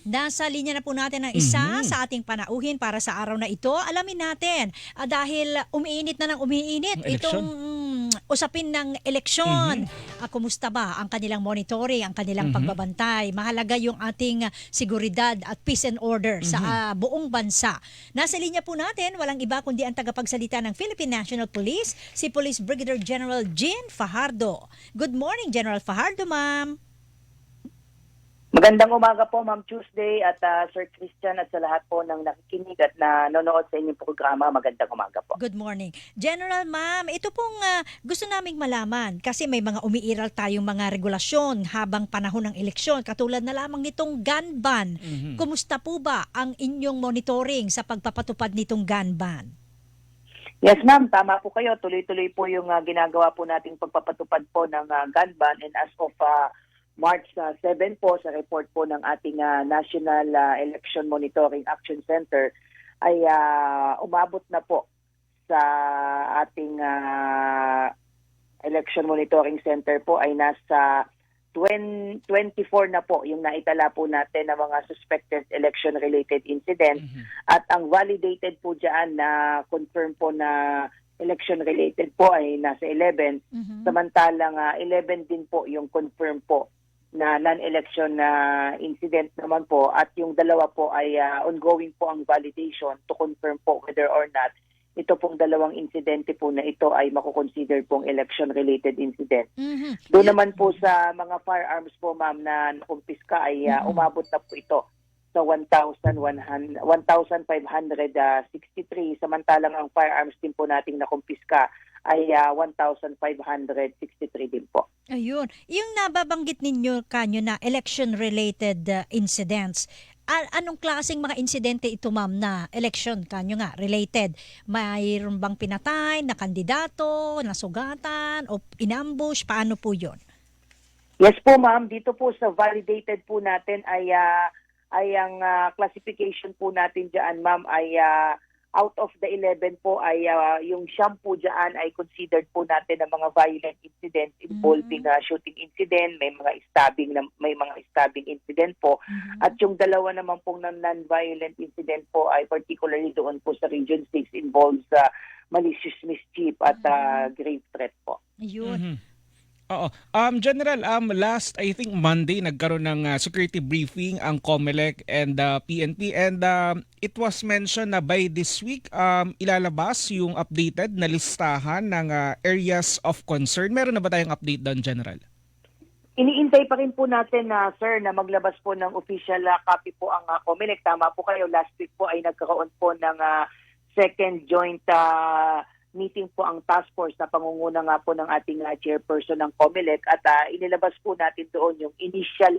Nasa linya na po natin ang isa sa ating panauhin para sa araw na ito. Alamin natin, dahil umiinit na ng umiinit itong Eleksyon. usapin ng eleksyon. Kumusta ba ang kanilang monitoring, ang kanilang pagbabantay? Mahalaga yung ating seguridad at peace and order sa buong bansa. Nasa linya po natin, walang iba kundi ang tagapagsalita ng Philippine National Police, si Police Brigadier General Jean Fajardo. Good morning, General Fajardo, ma'am. Magandang umaga po, Ma'am Tuesday at Sir Christian at sa lahat po ng nakikinig at nanonood sa inyong programa. Magandang umaga po. Good morning. General, ma'am, ito pong gusto naming malaman kasi may mga umiiral tayong mga regulasyon habang panahon ng eleksyon katulad na lamang nitong gun ban. Kumusta po ba ang inyong monitoring sa pagpapatupad nitong gun ban? Yes, ma'am. Tama po kayo. Tuloy-tuloy po yung ginagawa po nating pagpapatupad po ng gun ban and as of March 7 po sa report po ng ating National Election Monitoring Action Center ay umabot na po sa ating Election Monitoring Center po ay nasa 24 na po yung naitala po natin ng mga suspected election-related incidents at ang validated po dyan na confirm po na election-related po ay nasa 11 samantalang 11 din po yung confirm po na non-election incident naman po at yung dalawa po ay ongoing po ang validation to confirm po whether or not ito pong dalawang insidente po na ito ay makukonsider pong election-related incident. Doon naman po sa mga firearms po, ma'am, na nakumpiska ay umabot na po ito sa 1,563 samantalang ang firearms din po nating nakumpiska ay 1,563 din po. Ayun. Yung nababanggit ninyo kanyo na election-related incidents, anong klaseng mga insidente ito, ma'am, na election kanyo nga related? Mayroon bang pinatay na kandidato, nasugatan o inambush? Paano po yun? Yes po, ma'am. Dito po sa validated po natin ay ang classification po natin diyan, ma'am, ay out of the 11 po ay yung shampoo dyan ay considered po natin ng mga violent incidents involving shooting incident, may mga stabbing incident po. At yung dalawa naman pong non-violent incident po ay particularly doon po sa Region 6 involves malicious mischief at grave threat po. Ayun. Oo. General, last I think Monday nagkaroon ng security briefing ang COMELEC and PNP and it was mentioned na by this week ilalabas yung updated na listahan ng areas of concern. Meron na ba tayong update doon, General? Iniintay pa rin po natin sir, na maglabas po ng official copy po ang COMELEC. Tama po kayo, last week po ay nagkaroon po ng second joint meeting po ang task force na pangunguna nga po ng ating chairperson ng COMELEC at inilabas po natin doon yung initial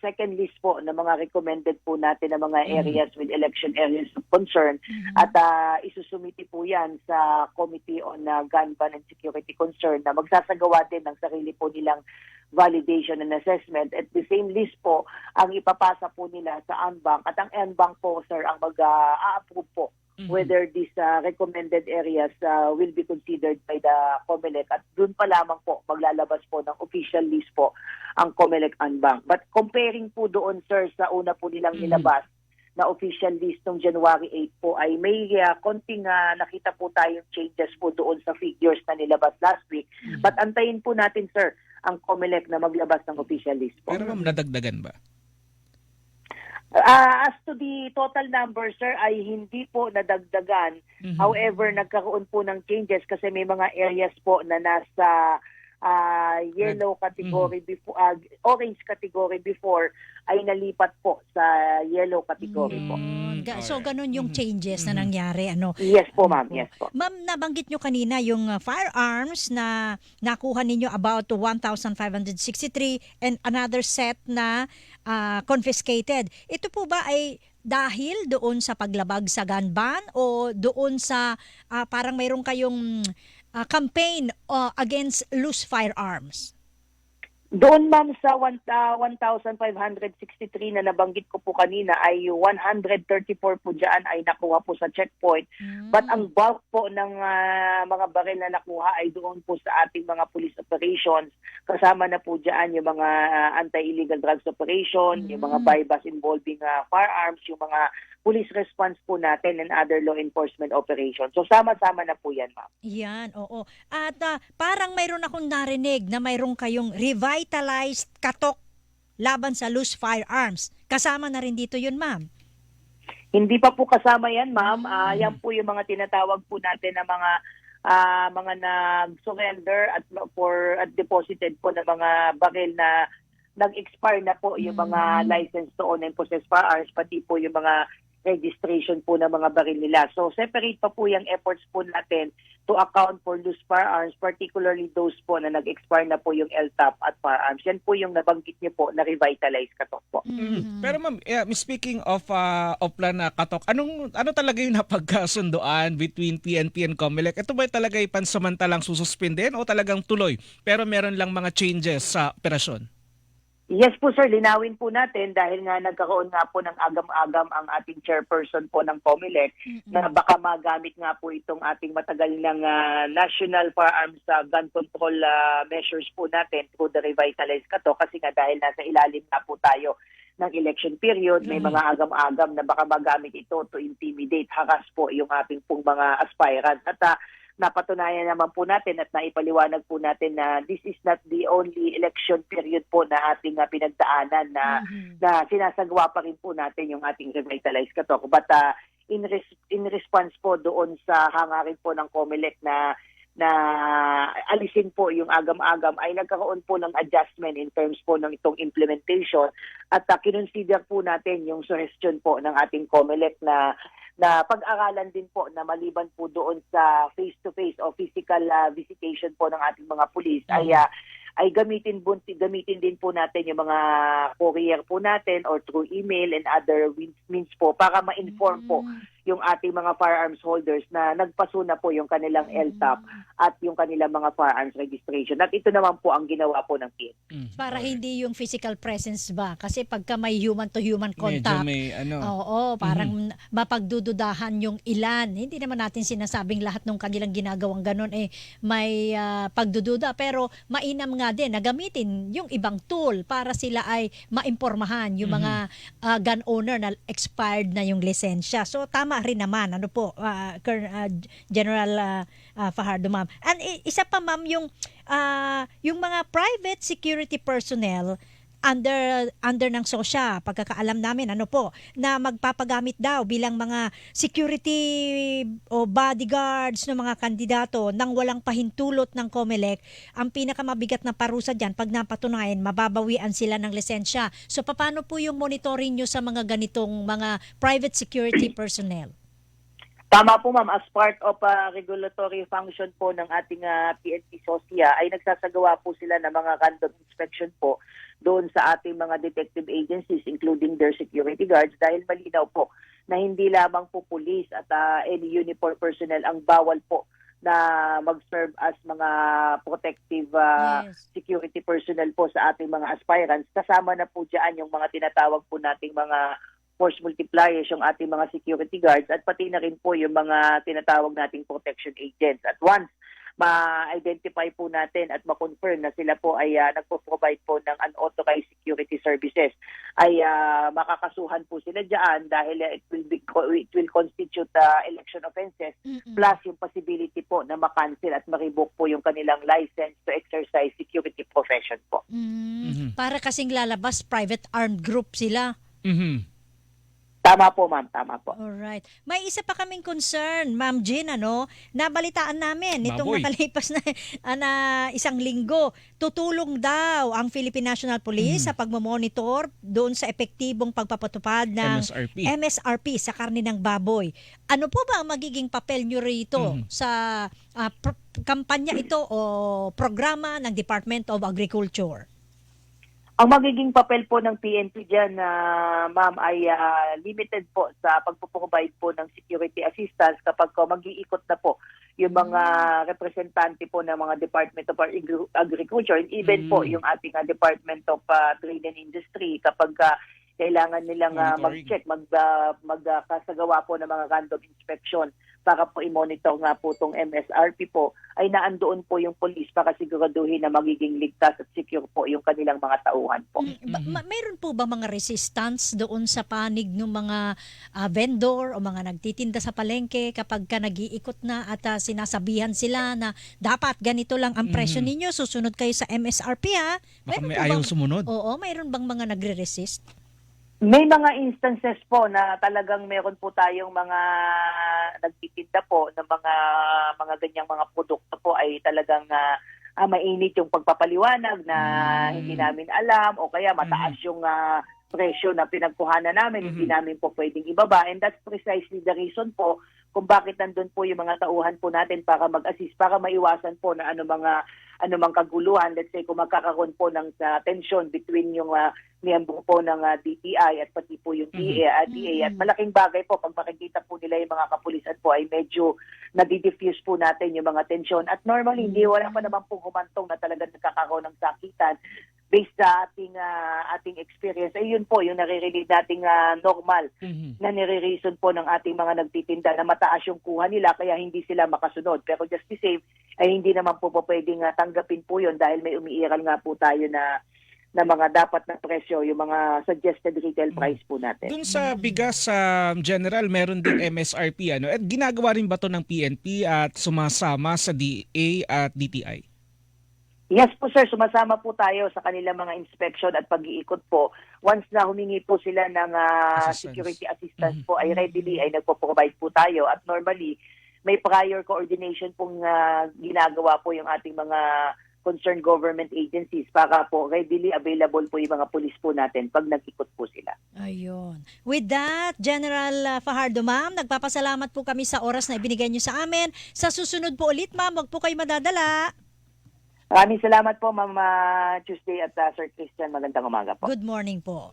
second list po ng mga recommended po natin na mga areas with election areas of concern at isusumiti po yan sa Committee on Gun Ban and Security Concern na magsasagawa din ng sarili po nilang validation and assessment. At the same list po ang ipapasa po nila sa NBank at ang NBank po, sir, ang mag-a-approve po whether these recommended areas will be considered by the COMELEC at doon pa lamang po maglalabas po ng official list po ang COMELEC NBank. But comparing po doon, sir, sa una po nilang nilabas na official list ng January 8 po ay may konting nakita po tayong changes po doon sa figures na nilabas last week. But antayin po natin, sir, ang COMELEC na maglabas ng official list po. Pero ma'am, nadagdagan ba? As to the total number, sir, ay hindi po nadagdagan. However, nagkaroon po ng changes kasi may mga areas po na nasa yellow category before, orange category before ay nalipat po sa yellow category po. So ganun yung changes na nangyari, ano? Yes po, ma'am. Yes po. Ma'am, nabanggit nyo kanina yung firearms na nakuha ninyo about 1,563 and another set na confiscated. Ito po ba ay dahil doon sa paglabag sa gun ban o doon sa parang mayroon kayong campaign against loose firearms? Doon ma'am sa 1,563 na nabanggit ko po kanina ay 134 po dyan ay nakuha po sa checkpoint. But ang bulk po ng mga baril na nakuha ay doon po sa ating mga police operations. Kasama na po dyan yung mga anti-illegal drugs operation, yung mga bypass involving firearms, yung mga police response po natin and other law enforcement operations. So sama-sama na po yan, ma'am. Yan, oo. At parang mayroon akong narinig na mayroon kayong revitalized katok laban sa loose firearms. Kasama na rin dito yun, ma'am. Hindi pa po kasama yan, ma'am. Yan po yung mga tinatawag po natin na mga nag-surrender at deposited po na mga baril na nag-expire na po yung mga license to own and possess firearms, pati po yung mga registration po ng mga baril nila. So separate pa po yung efforts po natin to account for loose firearms, particularly those po na nag-expire na po yung LTAP at firearms. Yan po yung nabanggit niyo po na revitalize katok po. Pero ma'am, speaking of plan na katok, ano talaga yung napagkasundoan between PNP and COMELEC? Ito ba talaga yung pansamantalang sususpendin o talagang tuloy? Pero meron lang mga changes sa operasyon? Yes po sir, linawin po natin dahil nga nagkaroon nga po ng agam-agam ang ating chairperson po ng COMELEC na baka magamit nga po itong ating matagal ng National Firearms Gun Control measures po natin through the revitalized kato kasi nga dahil nasa ilalim na po tayo ng election period, may mga agam-agam na baka magamit ito to intimidate, harass po yung ating pong mga aspirants. At napatunayan naman po natin at naipaliwanag po natin na this is not the only election period po na ating pinagdaanan na sinasagawa pa rin po natin yung ating revitalized katok. But in response po doon sa hangarin po ng COMELEC na alisin po yung agam-agam ay nagkaroon po ng adjustment in terms po ng itong implementation at kinonsider po natin yung suggestion po ng ating COMELEC na pag-aralan din po na maliban po doon sa face-to-face o physical visitation po ng ating mga pulis ay gamitin din po natin yung mga courier po natin or through email and other means po para ma-inform po yung ating mga firearms holders na nagpaso na po yung kanilang LTAP at yung kanilang mga firearms registration. At ito naman po ang ginawa po ng PNP. Para hindi yung physical presence ba? Kasi pagka may human-to-human contact, parang mapagdududahan yung ilan. Hindi naman natin sinasabing lahat ng kanilang ginagawang ganun may pagdududa. Pero mainam nga din na gamitin yung ibang tool para sila ay maimpormahan yung mga gun owner na expired na yung lisensya. So tama rin naman, General Fajardo, ma'am. And isa pa, ma'am, yung mga private security personnel under ng SOSYA, pagkakaalam namin, na magpapagamit daw bilang mga security o bodyguards ng mga kandidato nang walang pahintulot ng COMELEC, ang pinakamabigat na parusa dyan, pag napatunayan, mababawian sila ng lisensya. So, paano po yung monitoring nyo sa mga ganitong mga private security personnel? Tama po ma'am, as part of regulatory function po ng ating PNP SOSYA ay nagsasagawa po sila ng mga random inspection po doon sa ating mga detective agencies including their security guards dahil malinaw po na hindi lamang po police at any uniform personnel ang bawal po na mag-serve as mga protective security personnel po sa ating mga aspirants. Kasama na po dyan yung mga tinatawag po nating mga force multipliers, yung ating mga security guards at pati na rin po yung mga tinatawag nating protection agents. At once ma-identify po natin at ma-confirm na sila po ay nagpo-provide po ng unauthorized security services, ay makakasuhan po sila dyan dahil it will constitute election offenses plus yung possibility po na ma-cancel at ma-revoke po yung kanilang license to exercise security profession po. Para kasing lalabas, private armed group sila. Tama po, ma'am. Tama po. Alright. May isa pa kaming concern, Ma'am Jean, nabalitaan namin itong nakalipas na isang linggo. Tutulong daw ang Philippine National Police sa pagmamonitor doon sa epektibong pagpapatupad ng MSRP sa karne ng baboy. Ano po ba ang magiging papel nyo rito sa kampanya ito o programa ng Department of Agriculture? Ang magiging papel po ng PNP dyan, ma'am, ay limited po sa pagpo-provide po ng security assistance kapag mag-iikot na po yung mga representante po ng mga Department of Agriculture, and even po yung ating Department of Trade and Industry kapag kailangan nilang mag-check, magkasagawa po ng mga random inspection para po i-monitor nga po itong MSRP po, ay naandoon po yung police para siguraduhin na magiging ligtas at secure po yung kanilang mga tauhan po. Mayroon po ba mga resistance doon sa panig ng mga vendor o mga nagtitinda sa palengke kapag ka nag-iikot na at sinasabihan sila na dapat ganito lang ang presyo ninyo, susunod kayo sa MSRP ha? Baka Mayroon may po ayaw bang- sumunod. Oo, mayroon bang mga nagre-resist? May mga instances po na talagang meron po tayong mga nagtitinda po ng mga ganyang mga produkto po ay talagang mainit yung pagpapaliwanag na hindi namin alam o kaya mataas yung presyo na pinagkuhanan namin, hindi namin po pwedeng ibaba. And that's precisely the reason po kung bakit nandun po yung mga tauhan po natin para mag-assist, para maiwasan po na anumang kaguluhan. Let's say kung magkakaroon po ng tension between yung miyembro po ng DTI at pati po yung DA. At malaking bagay po pag makikita po nila yung mga kapulisan po ay medyo nadi-diffuse po natin yung mga tension. At normally, hindi wala pa naman po humantong na talaga nagkakaroon ng sakitan based sa ating experience. Ay yun po, yung naririnig nating normal na nire-reason po ng ating mga nagtitinda na mataas yung kuha nila kaya hindi sila makasunod. Pero just the same, ay hindi naman po pwedeng tanggapin po yun dahil may umiiral nga po tayo na mga dapat na presyo, yung mga suggested retail price po natin. Dun sa bigas sa General, meron din MSRP. At ginagawa rin ba to ng PNP at sumasama sa DA at DTI? Yes po sir, sumasama po tayo sa kanilang mga inspection at pag-iikot po. Once na humingi po sila ng security assistance po, ay readily ay nagpo-provide po tayo. At normally, may prior coordination pong ginagawa po yung ating mga concerned government agencies para po readily available po yung mga pulis po natin pag nag-ikot po sila. Ayun. With that, General Fajardo, ma'am, nagpapasalamat po kami sa oras na ibinigay niyo sa amin. Sa susunod po ulit, ma'am, wag po kayo madadala. Maraming salamat po, Ma'am Tuesday at Sir Christian. Magandang umaga po. Good morning po.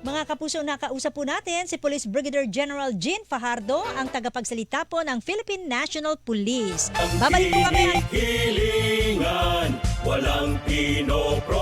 Mga kapuso, nakausap po natin si Police Brigadier General Jean Fajardo, ang tagapagsalita po ng Philippine National Police. Babalik po kami. Hilingan, walang pinopro